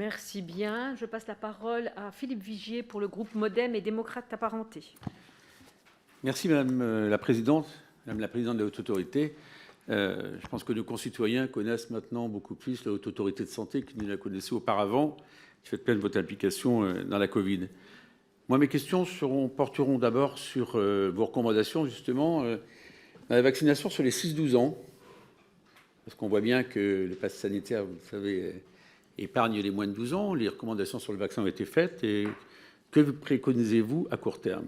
Merci bien. Je passe la parole à Philippe Vigier pour le groupe Modem et démocrates apparentés. Merci Madame la Présidente, Madame la Présidente de la Haute Autorité. Je pense que nos concitoyens connaissent maintenant beaucoup plus la Haute Autorité de Santé qu'ils ne la connaissaient auparavant. Je fais plein de votre implication dans la Covid. Moi, mes questions porteront d'abord sur vos recommandations, justement, dans la vaccination sur les 6-12 ans. Parce qu'on voit bien que le pass sanitaire, vous le savez, épargne les moins de 12 ans. Les recommandations sur le vaccin ont été faites. Et que préconisez-vous à court terme?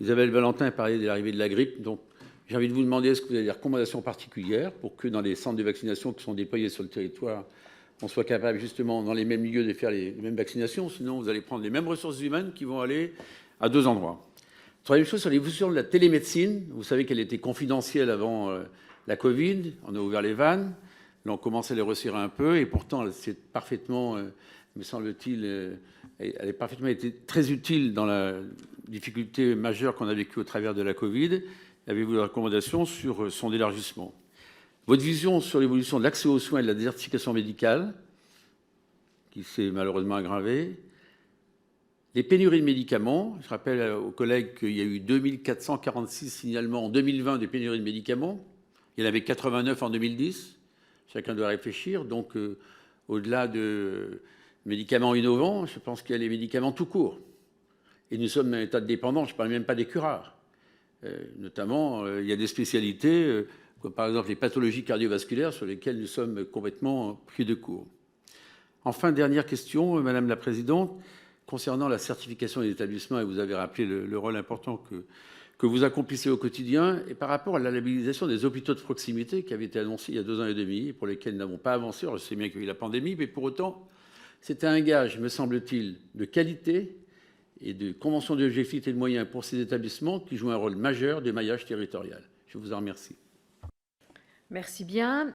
Isabelle Valentin a parlé de l'arrivée de la grippe. Donc, j'ai envie de vous demander, est-ce que vous avez des recommandations particulières pour que dans les centres de vaccination qui sont déployés sur le territoire, on soit capable justement dans les mêmes lieux de faire les mêmes vaccinations? Sinon, vous allez prendre les mêmes ressources humaines qui vont aller à deux endroits. Troisième chose, sur l'évolution de la télémédecine. Vous savez qu'elle était confidentielle avant la Covid. On a ouvert les vannes. Là, on commence à les resserrer un peu. Et pourtant, c'est parfaitement, me semble-t-il, elle a parfaitement été très utile dans la difficulté majeure qu'on a vécue au travers de la Covid. Avez-vous des recommandations sur son élargissement? Votre vision sur l'évolution de l'accès aux soins et de la désertification médicale, qui s'est malheureusement aggravée. Les pénuries de médicaments. Je rappelle aux collègues qu'il y a eu 2446 signalements en 2020 de pénuries de médicaments. Il y en avait 89 en 2010. Chacun doit réfléchir. Donc, au-delà de médicaments innovants, je pense qu'il y a les médicaments tout court. Et nous sommes dans un état de dépendance. Je ne parle même pas des curares. Notamment, il y a des spécialités, comme par exemple les pathologies cardiovasculaires, sur lesquelles nous sommes complètement pris de court. Enfin, dernière question, Madame la Présidente, concernant la certification des établissements, et vous avez rappelé le rôle important que vous accomplissez au quotidien, et par rapport à la labellisation des hôpitaux de proximité qui avait été annoncée il y a 2 ans et demi, et pour lesquels nous n'avons pas avancé. Alors, je sais bien qu'il y a eu la pandémie, mais pour autant, c'était un gage, me semble-t-il, de qualité et de convention d'objectifs et de moyens pour ces établissements qui jouent un rôle majeur de maillage territorial. Je vous en remercie. Merci bien.